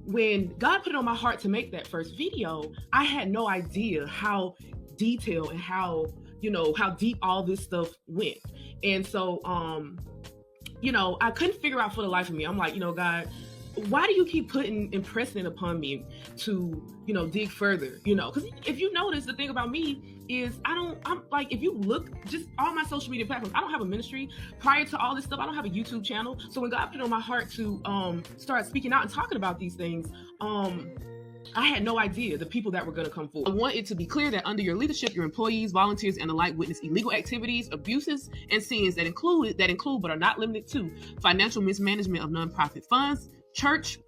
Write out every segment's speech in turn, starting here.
when God put it on my heart to make that first video, I had no idea how detailed and how deep all this stuff went. And so, I couldn't figure out for the life of me. I'm like, God, why do you keep impressing it upon me to, dig further, because if you notice, the thing about me is if you look just all my social media platforms, I don't have a ministry. Prior to all this stuff, I don't have a YouTube channel. So when God put it on my heart to start speaking out and talking about these things, I had no idea the people that were going to come forward. I want it to be clear that under your leadership, your employees, volunteers, and the like witness illegal activities, abuses, and sins that include but are not limited to financial mismanagement of nonprofit funds, church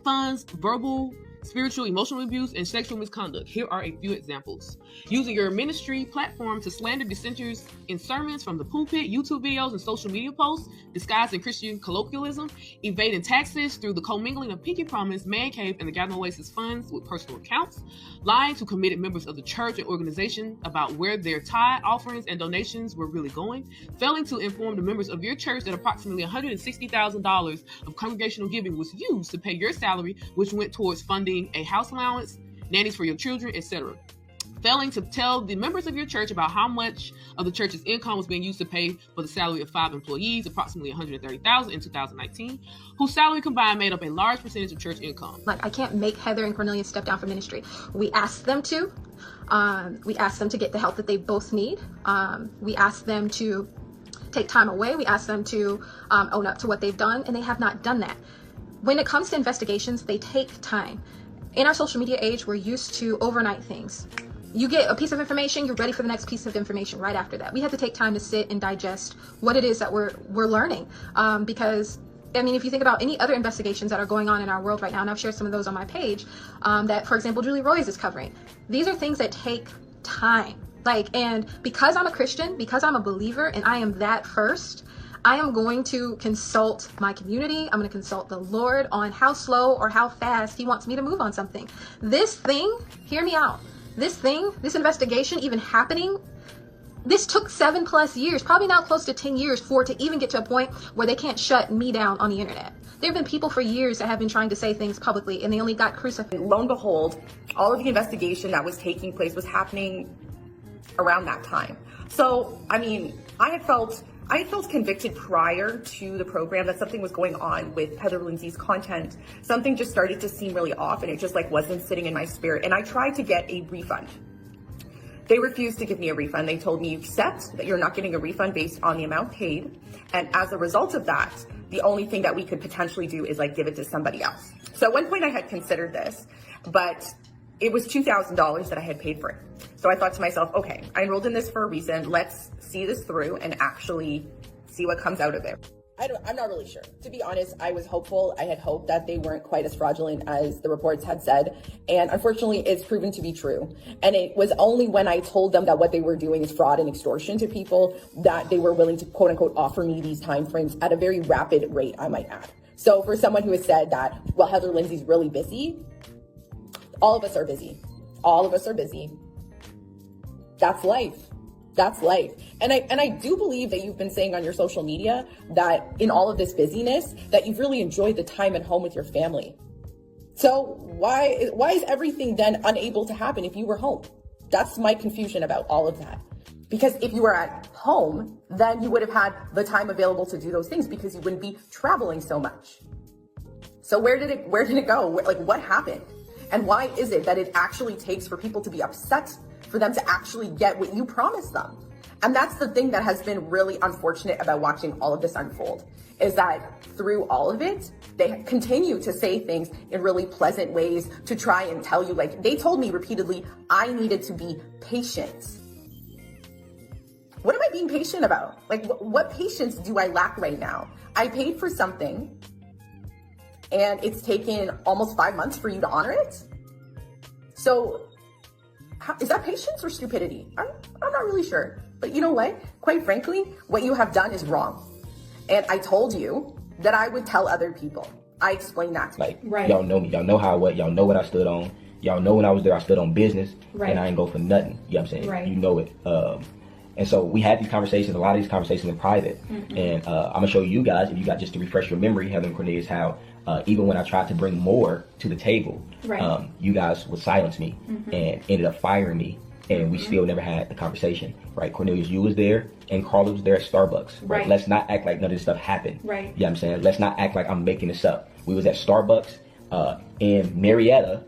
funds, verbal, spiritual, emotional abuse, and sexual misconduct. Here are a few examples. Using your ministry platform to slander dissenters in sermons from the pulpit, YouTube videos, and social media posts, disguised in Christian colloquialism, evading taxes through the commingling of Pinky Promise, Man Cave, and the Gathering Oasis funds with personal accounts, lying to committed members of the church and organization about where their tithe, offerings, and donations were really going, failing to inform the members of your church that approximately $160,000 of congregational giving was used to pay your salary, which went towards funding a house allowance, nannies for your children, etc. Failing to tell the members of your church about how much of the church's income was being used to pay for the salary of 5 employees, approximately $130,000 in 2019, whose salary combined made up a large percentage of church income. Like, I can't make Heather and Cornelius step down from ministry. We asked them to. We asked them to get the help that they both need. We asked them to take time away. We asked them to own up to what they've done, and they have not done that. When it comes to investigations, they take time. In our social media age, we're used to overnight things. You get a piece of information, you're ready for the next piece of information right after that. We have to take time to sit and digest what it is that we're learning. Because, if you think about any other investigations that are going on in our world right now, and I've shared some of those on my page, that, for example, Julie Roys is covering. These are things that take time. And because I'm a Christian, because I'm a believer, and I am that first, I am going to consult my community. I'm going to consult the Lord on how slow or how fast he wants me to move on something. This thing, hear me out. This investigation even happening, this took 7+ years, probably now close to 10 years for it to even get to a point where they can't shut me down on the internet. There have been people for years that have been trying to say things publicly, and they only got crucified. Lo and behold, all of the investigation that was taking place was happening around that time. So, I had felt convicted prior to the program that something was going on with Heather Lindsey's content. Something just started to seem really off, and it just wasn't sitting in my spirit. And I tried to get a refund. They refused to give me a refund. They told me, accept that you're not getting a refund based on the amount paid. And as a result of that, the only thing that we could potentially do is give it to somebody else. So at one point I had considered this, but it was $2,000 that I had paid for it. So I thought to myself, okay, I enrolled in this for a reason. Let's see this through and actually see what comes out of it. I'm not really sure. To be honest, I was hopeful. I had hoped that they weren't quite as fraudulent as the reports had said. And unfortunately, it's proven to be true. And it was only when I told them that what they were doing is fraud and extortion to people that they were willing to, quote unquote, offer me these timeframes at a very rapid rate, I might add. So for someone who has said that, well, Heather Lindsey's really busy, all of us are busy. All of us are busy. That's life. That's life. And I do believe that you've been saying on your social media that in all of this busyness, that you've really enjoyed the time at home with your family. So why is everything then unable to happen if you were home? That's my confusion about all of that. Because if you were at home, then you would have had the time available to do those things because you wouldn't be traveling so much. So where did it go? What happened? And why is it that it actually takes for people to be upset for them to actually get what you promised them? And that's the thing that has been really unfortunate about watching all of this unfold, is that through all of it, they continue to say things in really pleasant ways to try and tell you, they told me repeatedly, I needed to be patient. What am I being patient about? What patience do I lack right now? I paid for something and it's taken almost 5 months for you to honor it. So is that patience or stupidity? I'm not really sure. But you know what? Quite frankly, what you have done is wrong. And I told you that I would tell other people. I explained that to you. Right. Y'all know me. Y'all know how I was. Y'all know what I stood on. Y'all know when I was there, I stood on business. Right. And I ain't go for nothing. You know what I'm saying? Right. You know it. And so we had these conversations, a lot of these conversations in private. Mm-hmm. And I'm going to show you guys, if you got just to refresh your memory, Heather and Cornelius, how Even when I tried to bring more to the table, you guys would silence me and ended up firing me. And we still never had the conversation, right? Cornelius, you was there, and Carla was there at Starbucks, right? Let's not act like none of this stuff happened. Right. You know what I'm saying? Let's not act like I'm making this up. We was at Starbucks in Marietta,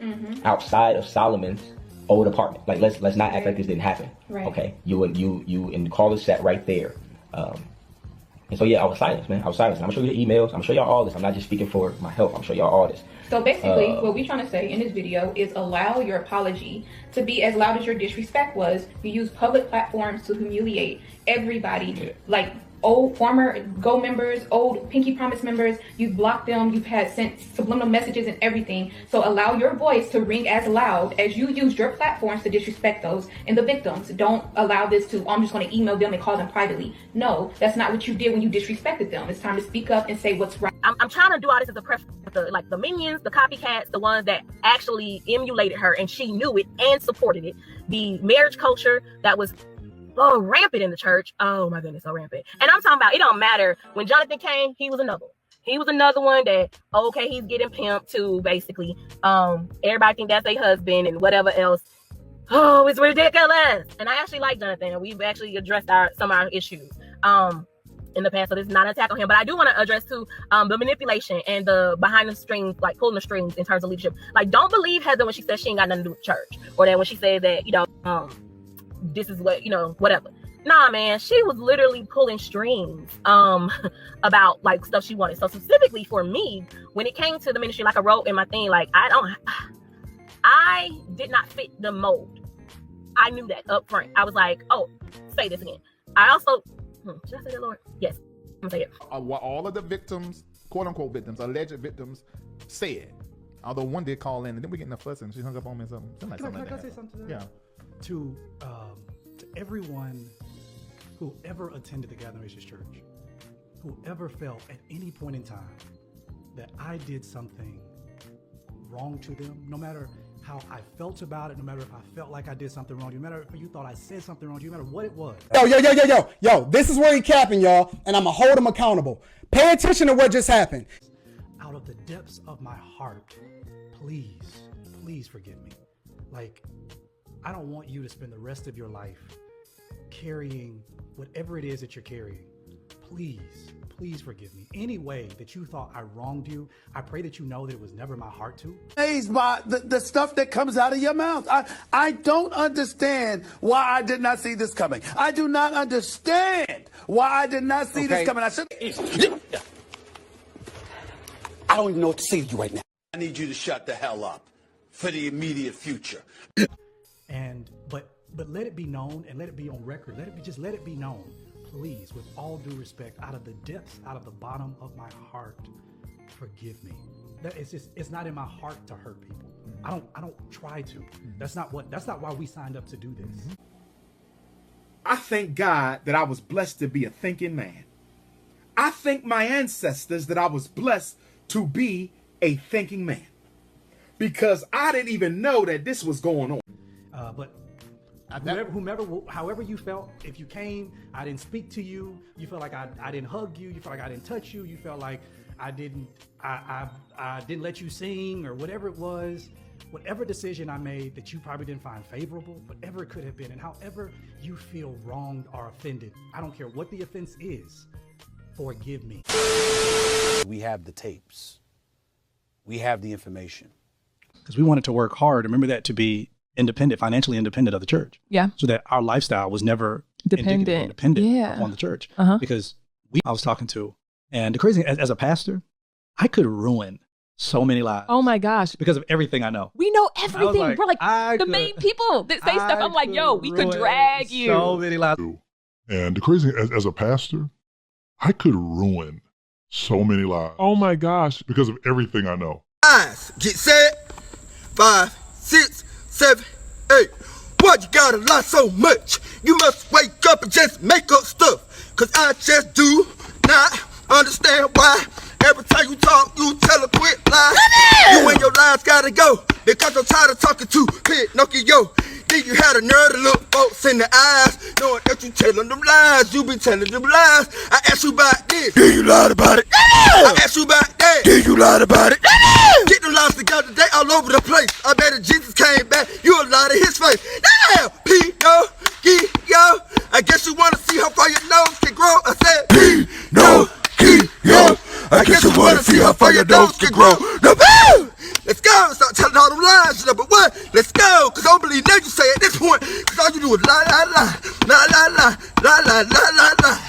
outside of Solomon's old apartment. Like, let's not act like this didn't happen. Right. Okay. You and Carla sat right there. And so, yeah, I was silenced, man. I was silenced. I'm going to show you the emails. I'm going to show y'all all this. I'm not just speaking for my health. I'm going to show y'all all this. So basically, what we're trying to say in this video is allow your apology to be as loud as your disrespect was. You use public platforms to humiliate everybody, like old former Go members, old Pinky Promise members. You've blocked them. You've had sent subliminal messages and everything. So allow your voice to ring as loud as you use your platforms to disrespect those and the victims. Don't allow this to, I'm just going to email them and call them privately. No, that's not what you did when you disrespected them. It's time to speak up and say what's right. I'm trying to do all this as a press, the minions, the copycats, the ones that actually emulated her and she knew it and supported it. The marriage culture that was rampant in the church. Oh my goodness, so rampant. And I'm talking about, it don't matter. When Jonathan came, he was another one. He was another one that, okay, he's getting pimped too, basically. Everybody think that's their husband and whatever else. Oh, it's ridiculous. And I actually like Jonathan. We've actually addressed some of our issues in the past, so this is not an attack on him. But I do want to address too the manipulation and the behind the strings, like pulling the strings in terms of leadership. Like, don't believe Heather when she says she ain't got nothing to do with church, or that when she said that, this is what, whatever. Nah, man, she was literally pulling strings about like stuff she wanted. So specifically for me, when it came to the ministry, like I wrote in my thing, like I did not fit the mold. I knew that up front. I was like, oh, say this again. I also, should I say that, Lord? Yes, I'm gonna say it. What all of the victims, quote unquote victims, alleged victims, said. Although one did call in, and then we getting a fuss, and she hung up on me or something. Can I say something to that? Yeah. To everyone who ever attended the Gathering Oasis Church, who ever felt at any point in time that I did something wrong to them, no matter how I felt about it, no matter if I felt like I did something wrong, no matter if you thought I said something wrong, no matter what it was. Yo, this is where he capping, y'all, and I'm gonna hold him accountable. Pay attention to what just happened. Out of the depths of my heart, please forgive me. Like, I don't want you to spend the rest of your life carrying whatever it is that you're carrying. Please forgive me. Any way that you thought I wronged you, I pray that you know that it was never my heart to. Amazed by the stuff that comes out of your mouth. I don't understand why I did not see this coming. I do not understand why I did not see this coming. I don't even know what to say to you right now. I need you to shut the hell up for the immediate future. But let it be known, and let it be on record. Let it be known, please, with all due respect, out of the depths, out of the bottom of my heart, forgive me. It's not in my heart to hurt people. I don't try to. That's not why we signed up to do this. I thank God that I was blessed to be a thinking man. I thank my ancestors that I was blessed to be a thinking man, because I didn't even know that this was going on. But however you felt, if you came, I didn't speak to you, you felt like I didn't hug you, you felt like I didn't touch you, you felt like I didn't let you sing, or whatever it was, whatever decision I made that you probably didn't find favorable, whatever it could have been, and however you feel wronged or offended, I don't care what the offense is, forgive me. We have the tapes. We have the information. Because we wanted to work hard, remember that, to be independent, financially independent of the church. Yeah. So that our lifestyle was never dependent on the church. Because I was talking to, and the crazy, as a pastor, I could ruin so many lives. Oh my gosh. Because of everything I know. We know everything. We're like the main people that say stuff. I'm like, yo, we could drag you. So many lives. And the crazy, as a pastor, I could ruin so many lives. Oh my gosh. Because of everything I know. Eyes, get set. 5, 6, 7, 8. Why you gotta lie so much? You must wake up and just make up stuff. Cause I just do not understand why. Every time you talk, you tell a quick lie. You and your lie lies gotta go, because I'm tired of talking to Pinocchio. Then you had a nerve to look folks in the eyes, knowing that you telling them lies, you be telling them lies. I asked you about this, then you lied about it. I asked you about that, then you lied about it. Get them lies together, they all over the place. I bet if Jesus came back, you a lie to his face. Damn, Pinocchio, I guess you wanna see how far your nose can grow. I said Pinocchio, I guess you wanna see how far your nose can grow. No, let's go, start telling all them lies, number one. Let's go, cause I don't believe nothing you say at this point. Cause all you do is lie, lie, lie, lie, lie, lie, lie, lie, lie, lie, lie.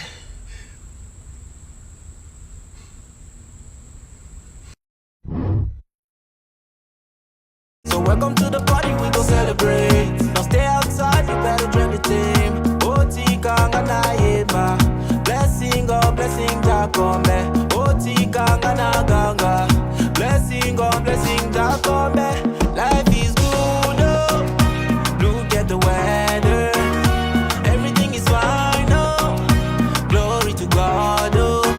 So welcome to the party, we go celebrate. Now stay outside, you better join the team. Oti kanga na yema, blessing God, blessing Jacob. Oti kanga na